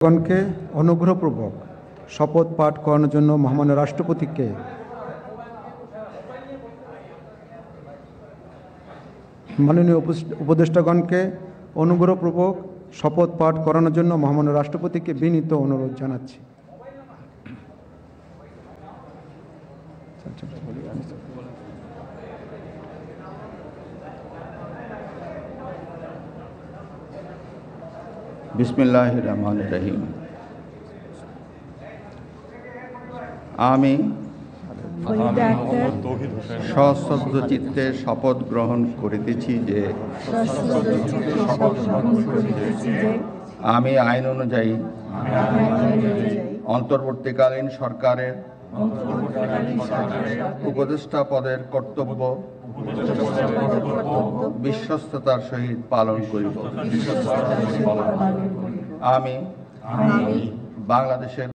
গণকে অনুগ্রহপূর্বক শপথ পাঠ করানোর জন্য মহামান্য রাষ্ট্রপতিকে মাননীয় উপদেষ্টাগণকে অনুগ্রহপূর্বক শপথ পাঠ করানোর জন্য মহামান্য রাষ্ট্রপতিকে বিনীত অনুরোধ জানাচ্ছি। বিসমিল্লাহির রহমানির রহিম। আমি সশ্রদ্ধ চিত্তে শপথ গ্রহণ করিতেছি যে আমি আইন অনুযায়ী অন্তর্বর্তীকালীন সরকারের উপদেষ্টা পদের কর্তব্য বিশ্বস্ততার সহিত পালন করিব। আমি বাংলাদেশের